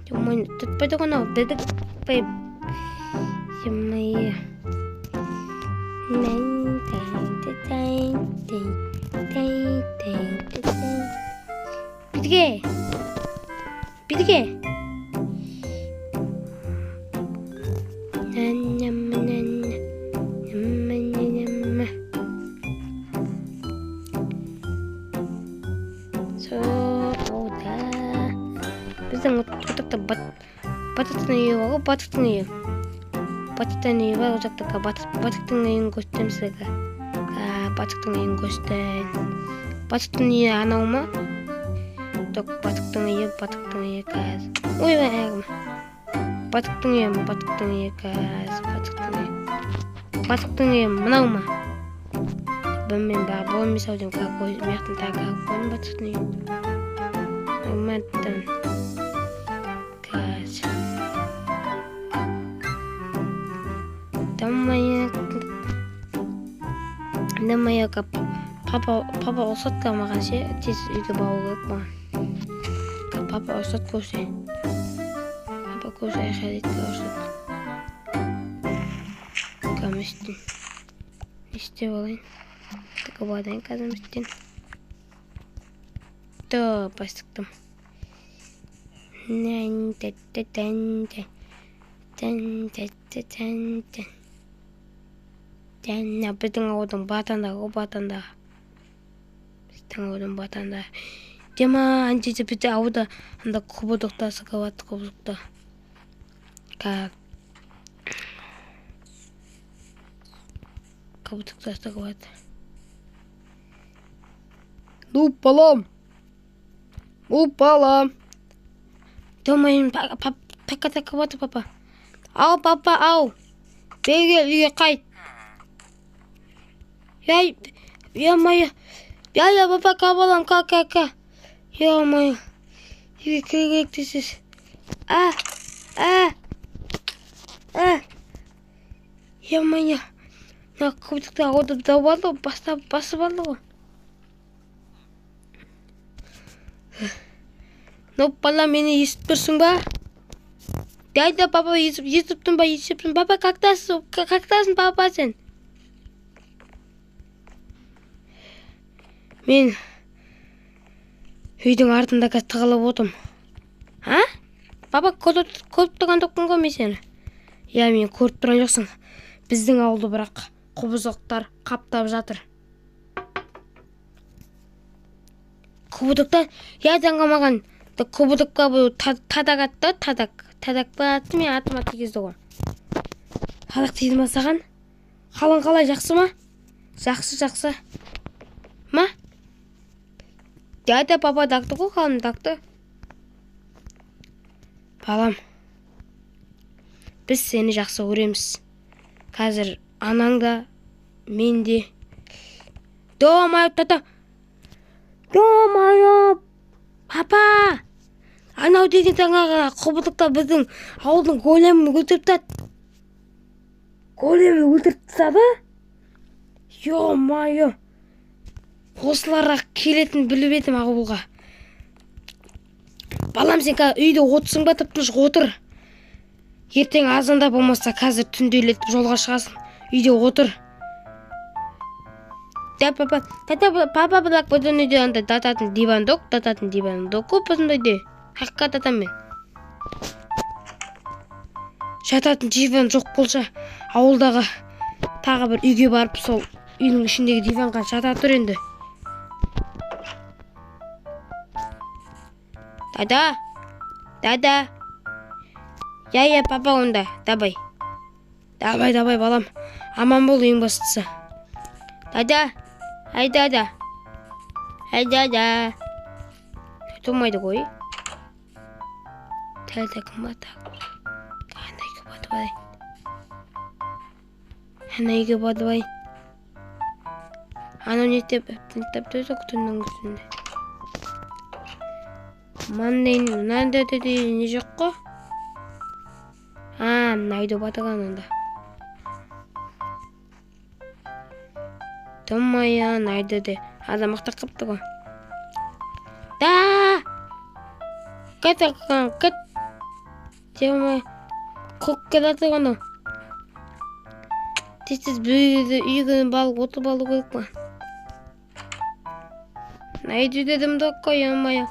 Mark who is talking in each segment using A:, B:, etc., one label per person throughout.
A: Cuman tetep itu kan dedek pep. Semaya. Bitke. Біздің отақта бататтың үйі бар ғой, батықтың үйі. Батықтың үйі бар, ол жақтағы батықтың үйін көрсетемін сізге. Батықтың үйін көрсетейін. Батықтың үйі анау ма? Жоқ, батықтың үйі қазір. Ой, аяғым. Батықтың үйі қазір, батықтың үйі мынау ма? Білмеймін, бар болмай саудым, какой, мияқтың тағы какой батықтың үйі. Норматтан. Дамая папа рұқсат маған ше, тез үйге бару керек маған. Папа рұқсат көрсе. Папа көрсе айқайлайды рұқсат. Каместен. Не істеп алайын? Тікі бардайын қазір. Бастықтым. Біздің ауылдың батанда. Дема, анжеде бізді ауылда анда құбыдықта сықаватты құбыдықта. Құбыдықта сықаватты. Ну, балам. Домайын, така баты, папа. Ау, папа, ау. Беге үйге қайт. Я, папа, балам, ка. Я, моя. Үйге керек десіз. Я, моя. На құбытықта ауырдып дауады, басып алды ғой. Ну, бала, мені естіп тұрсың ба? Дайда, папа, естіптің ба? Папа, қақтасың, папа, сен? Мен үйдің артында тығылып отым. Папа, көріп тұрған жоқпын ғой мен сені? Я, мен көріп тұрған жоқсың. Біздің ауылды бірақ құбызықтар қаптап жатыр. Құбыдықта, я жаңғамаған құбыдыққа бұл тадақ атты, тадақ ба атты, мен атыма тегізді ғой. Тадақ тейді ма саған? Қалың қалай, жақсы ма? Жақсы. Ма? Дайда папа дақты ғой, қалым дақты. Балам, біз сені жақсы көреміз. Қазір анаңда, мен де. Домайып, папа! Анау деген жаңағы құбыдықта біздің ауылдың големін өлтіріп тастады. Йо-майо! Осыларға келетін біліп едім ауылға. Балам, сен үйде отырсың ба, тып-тыныш отыр. Ертең азанда болмаса қазір түнделетіп жолға шығасың. Үйде отыр. Папа, бірақ бұдан үйде анда тататын диван док көп бұдан үйде. Хаққа татам мен. Жататын диван жоқ болса, ауылдағы тағы бір үйге барып, сол үйдің ішіндегі диванға жата тұр енді. Дада. Я, папа онда, давай. Давай, балам. Аман бол, ең бастысы. Дада. Тұрмайды ғой. Тәлді кім бата? Қандай бады бай. Анау нетеп төзі күтіннің күтінде. Маңдайын, мынанда не жоқ қо? Мынайды батыған онда. Томаян айдады. Адам мақтақ қыпты ғой. Да! Кет. Демай. Құқ келеді ғана. Тез үйгені балық отып алу керек па? Найду дедім да қойамая.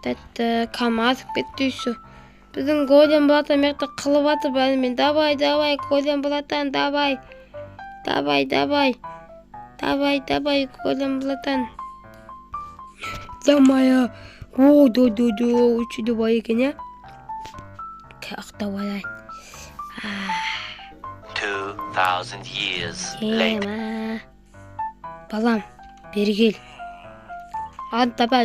A: Тәтті кам атып кетті үйсі. Біздің голем болатан мекті қылып атып әлімен. Давай, голем болатан, давай, голем болатан. Замая. Үші де бай екен, я? Ақтау алайын.
B: 2000 years later.
A: Балам, бері кел. Ады папа,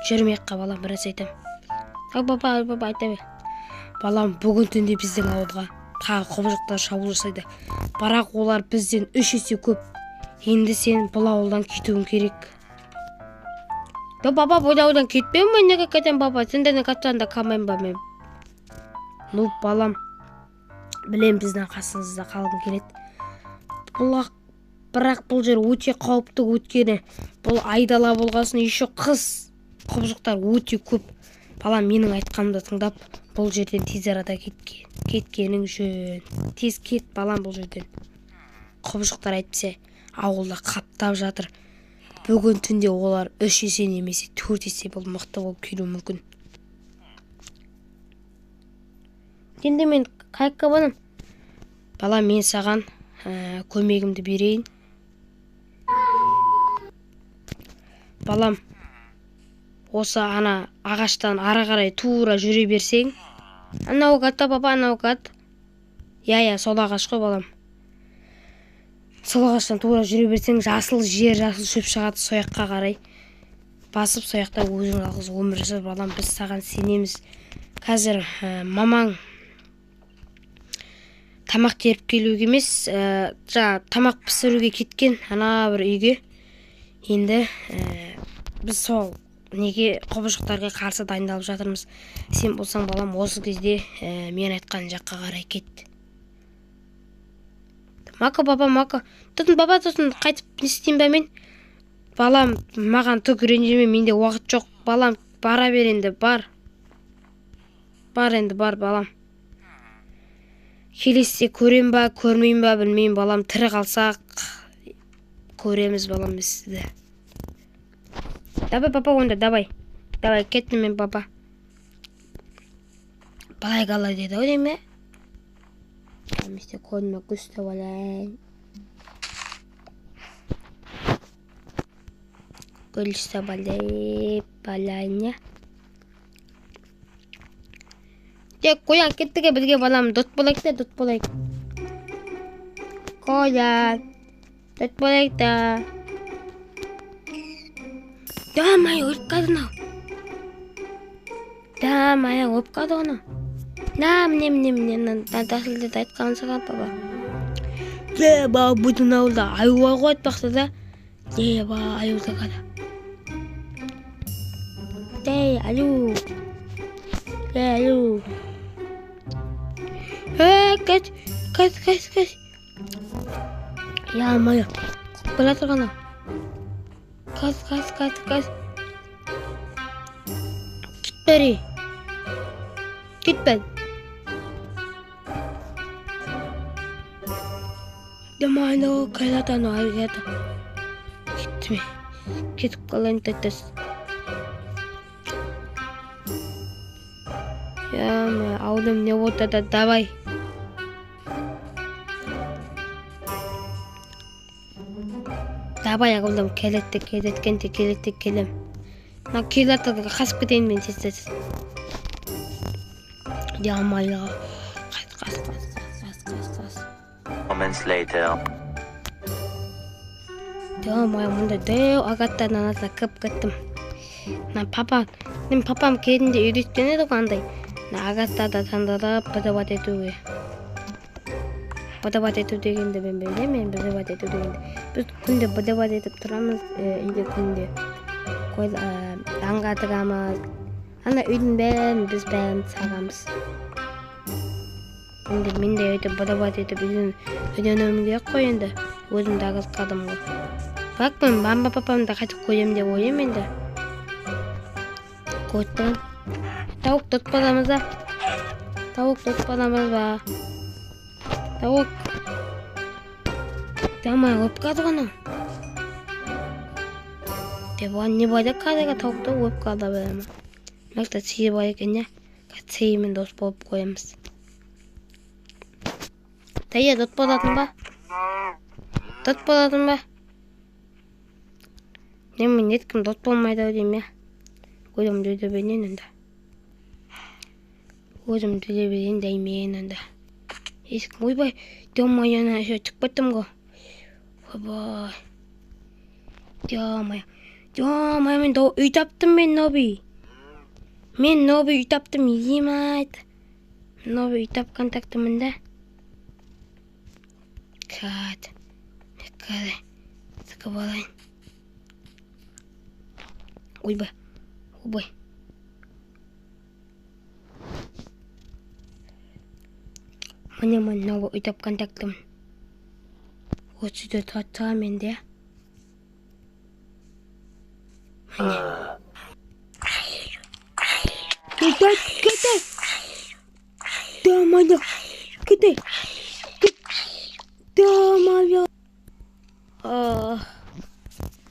A: жүрмекқа балам, біраз айтам. Папа, айта бер. Балам, бүгін түнде біздің ауылға тағы құбыжықтар шабуыл жасайды. Бірақ олар бізден 3 есе көп. Енді сен бұл ауылдан кетуің керек. Папа, бұл ауылдан кетпеймін, мен неге кетем, папа? Сендердің қатсанда қалмайым ба мен? Ну, балам, білем біздің қасыңызда қалғым келеді. Бірақ бұл жер өте қауіпті өткені. Бұл айдала болғасын еще қыз құбыжықтар өте көп. Балам, менің айтқанымды тыңдап, бұл жерден тез арада кеткенің жөн. Тез кет, балам, бұл жерден. Құбыжықтар айтпесе, ауылда қаптап жатыр. Бүгін түнде олар 3 есе немесе 4 есе бұл мықты болып келуі мүмкін. Енді мен қайыққа банам? Балам, мен саған көмегімді берейін. Балам, осы ана ағаштан ара қарай тура жүре берсең. Анау қатта, папа, анау қат. Я, сол ағаш қой, балам. Сол ағаштан тура жүре берсең, жасыл жер, жасыл шөп шығады сояққа қарай. Басып сояқта өзің жалғыз өмір жасар, балам, біз саған сенеміз. Қазір мамаң тамақ теріп келуге емес, тамақ пісіруге кеткен ана бір үйге. Енді біз сол неге құбыжықтарға қарсы дайындалып жатырмыз. Сен болсаң, балам, осы кезде мен айтқан жаққа қарай кет. Мака, папа, мака. Тұтын, папа, тұтын, қайтып не істеймін ба мен? Балам, маған түк ренжіме, менде уақыт жоқ. Балам, бара бер енді, бар. Бар, балам. Келесте көрем ба, көрмейм ба, білмейм, балам. Тірі қалсақ, көреміз, балам, біз сізді. Давай, папа, онда, давай. Кеттім мен, папа. Балай қала деді, ой деме? Каместе қолыма күсті балайын. Гүлісті балайын, я? Тек қоян кеттіге бізге, балам, дұт болайық. Қоян, дұт болайық да. Дамай, өліп қадын ау. Дамай, өліп қады оны. Міне, тасылды айтқанын саған, папа. Ба, бұдың ауылда аюға қойытпақты да. Ба, аюға қада. Алю. Кәс. Я, мая, қоқпыла тұрғана. Кәс. Кетпәді. Демайны ол қайлатаны айғады. Кетті ме? Кетіп қалайын тәттәс. Аулым не отады, давай. Давай, аулым, келем. Келетті қасып кетейін мен тез. Ямайға. Қас.
B: Moments later.
A: Ямай, мұнда дәу ағаттан анасына кіп кеттім. Папам кезінде үйреткен еді қандай. Ағаттарды таңдырып быдыбат етуге. Быдыбат ету дегенде мен білемін, быдыбат ету дегенде. Біз күнде быдыбат етіп тұрамыз, үйде күнде. Аңға тығамыз. Ана үйдің бәрін біз бәрін сағамыз. 근데 мен де өйтіп быдабат етіп үйренуім керек қой енді. Өзім де ағыз қадым ғой. Бірақ мен мама папамды қайтып көремін деп ойлаймын енді. Көттім. Тауық тұтып барамыз ба? Тауық тұтып барамыз ба? Тауық. Дамай өліп қалды ғана. Деп оған не болды қазіргі тауықты өліп қалды беремін. Мақта сиыр бар екен, не? Сиырмен дос болып қоямыз. Тәйе тұтып баратын ба? Тұтып баратын ба? Мен ешкім дос болмайды деймін, я. Өзім жүре берейін онда. Өзім жүре берейін деймін онда. Ешкім, ойбай, демай ана еще çıkып кеттім ғой. Ойбай. Демай, мен үй таптым, мен Ноби. Мен Ноби үй таптым, емайт. Ноби үй тапқан тақтымын да. Кәд. Некәді. Сықып алайын. Ойбай. Ойбай. Міне мен Ноби үй тапқан тақтымын. Осы да татыға менде. Міне. Кете. Дамайда. Кете. Дамайда.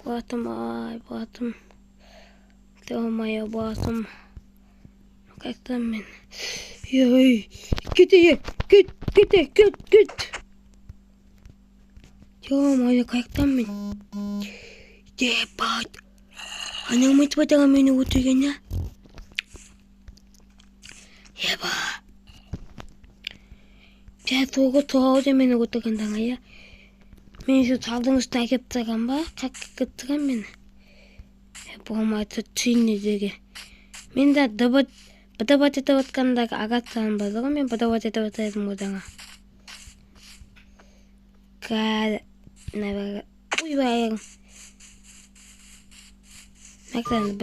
A: Батым, ай, батым. Дамайда, батым. Қайттан мен. Ей, кете. Дамайда, қайттан мен. Депат. Анам айтып атаға мені өтірген, я? Еба. Жай соғы соғауды мені өтіргенден, я? Мен şu талдың үстіне әкеп тұрған ба? Қаққы тұрған мені. Болмайды түйінне деге. Мен де быдабат етіп отқандағы ағаттан базы ғой, мен быдабат етіп отайдым оданға. Кәді. Ойбай. Мәктен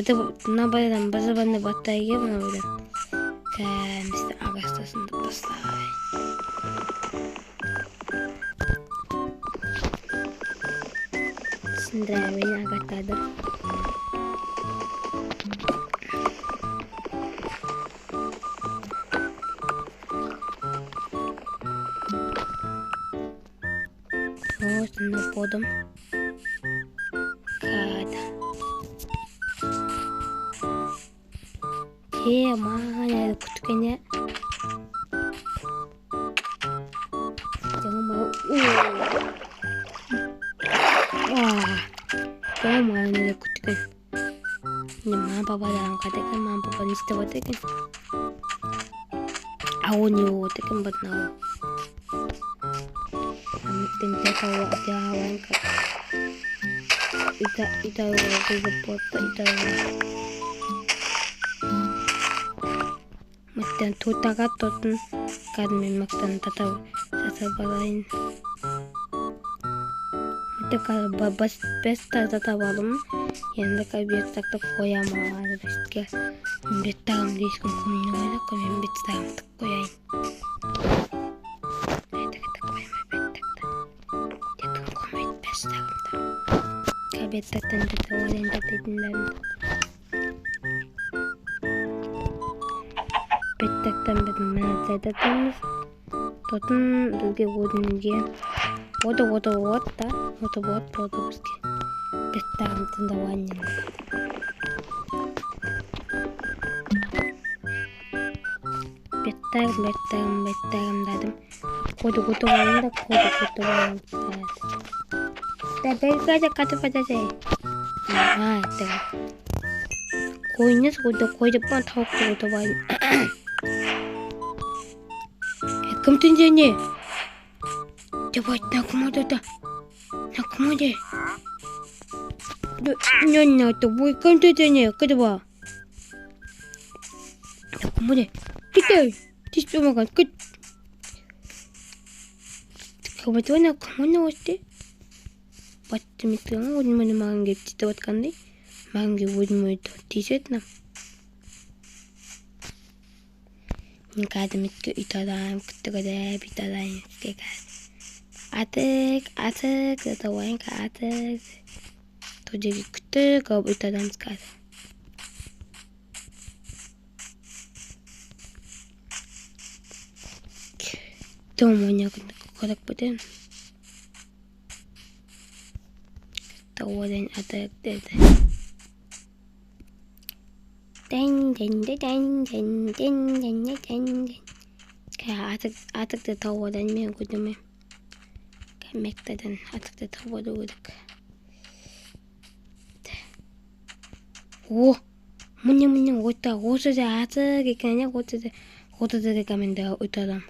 A: набайдан базы-банды баттайге бұна ойдан. Кәмісті ағастасынды бастай. Сындыра мені ағаттады. Осыны подым. Кәді. Маған әлі күткене. Маған әлі күткен. Маған пападан қадекен, маған папаны істеп отекен. Ау не отекен бәдін ау. Аметтен тәтауы атауын қад. Итауы көзіп ботты, итауы. Мәттен тұтаға тұтын қадымен мәктен татау саса балайын. Мәттен бәсті татау алым. Енді беттақты қоям ағады бәстке. Беттағымды ешкім көміне қойды, көмен беттағымды қояйын. Беттақты қоймай беттақты. Детін көмейді бәстағымды. Беттақтан татау алайын татайдыңдарымды. Беттақтан бетін мәнәтсай татамыз. Тұтын бізге өдінге. Ода да. Ода болды бізге. Беттағымдың да ваннен. Беттағым дадым. Коды ғалым да, коды ғалым. Бәлгәді қатып атасай. Қойыңыз қойдып бан тауықты ғұтып алайын. Кім түнде не? Деп айт, накымады да. Накымады. Не айтты, бой кім түнде не? Қыды ба? Накымады. Кетай, тиспе маған, кет. Қабаты ба накымады өсті? Батты меткіған, өдімені маған кеп титі батқандай. Маған кеп өдімені тиісетінім. Ингээд мэдгүй итадаам гэдэг битадаам гэдэг. Атэг гэдэг ванка атэг. Тожиг гэдэг итадаам скад. Томоня гэдэг бүтэн. Товоден атэг гэдэг. Ding. Атакта тавадан мен гудаме. Мектадан атакта тавадан гудак. О, мне ота госода атак гиканя готода каменда утадам.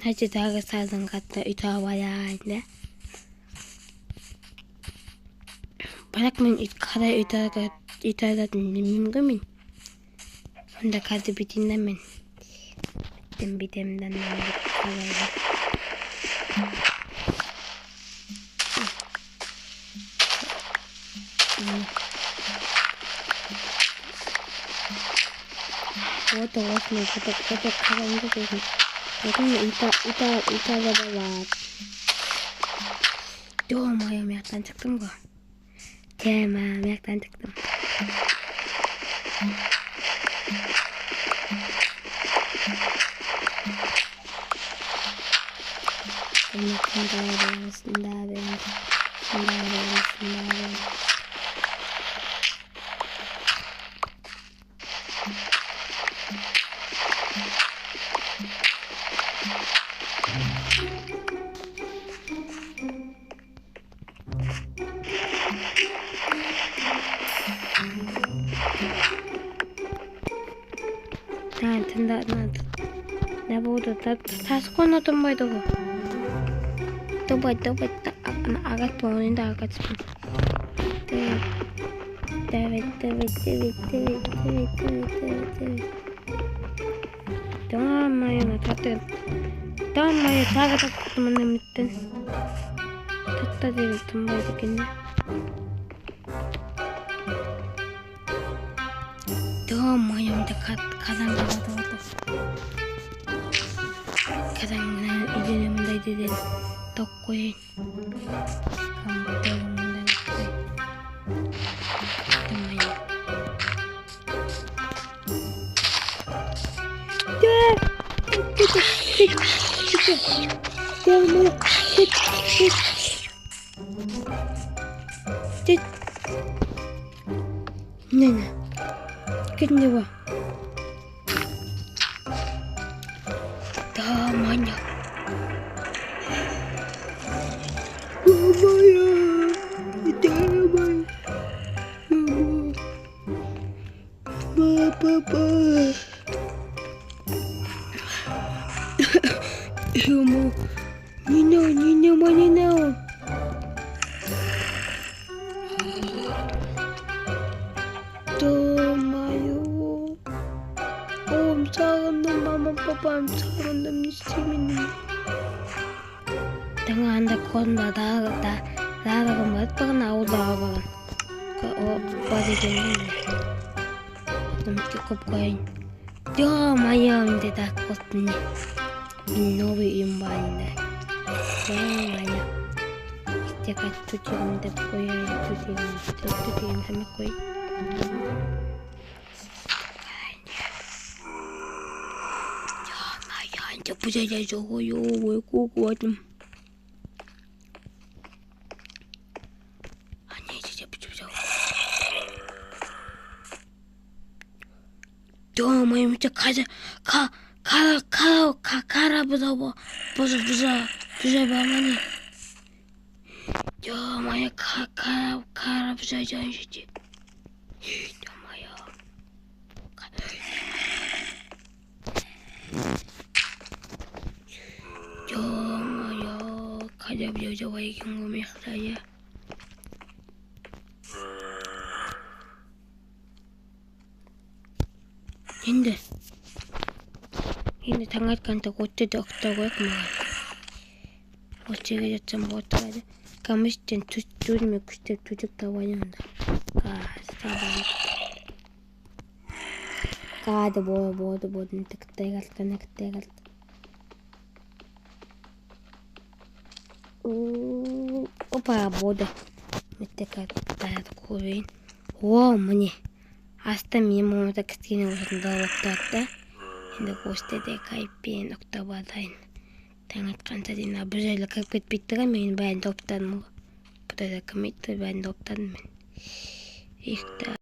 A: Начи тага сазан гатта итавая да. Барак мен кара итадат мимгамин. Онда кады битиннамин. Битемдан калайда. Вот мы это калайда тоже. Это итадабала. Ё-моё, меня танцактым го. Тема, меня танцактым. Я буду таскона томбай дого. Тобай агат полнинда агат спин. Давид. Тамая нататен. Тамая тагат томне миттен. Татта девит томбай декенне. Тамая мта казан гавата. Kadang-kadang ide munda ide tokkoin. Kampung munda ide. Tamanya. Nena. Kenapa? Tamanya. Papa. Nino, manino. Tomayo. Sarandım mama babam sarandım istemini. Dengan anda konda da kemat pernah udah o pada jadi. Cukup kain. Ya mayam tidak kotnya. Novi imbainda. Ya mayam. Setiap cuci untuk koi cuci sama koi. Puja 저거요 왜 꼬고 좀 아니 진짜 puja 저 뭐야 진짜 가자 가라 보자 봐만이 저 뭐야 가라 보자 저시지 저 뭐야 가자 여자와 경험이 하다야. 근데 당할간다고 어쩌다 없다고 했구만. 어찌가 좀 못하지. 가무시땐 둘이면 그때 두적다 와야 한다. 아, 사람. Kaada booda nakteegalt. Opa booda. Mitte kattajat kuviin. Mani. Hasta minun tekstiin usein tavoittaa. Inda kuusteet kaippiin oktavadain. Tängat kansadina bysellä kaikki pitää meidän bänd optan mu. Putetaan mitään bänd optan men. Yhtä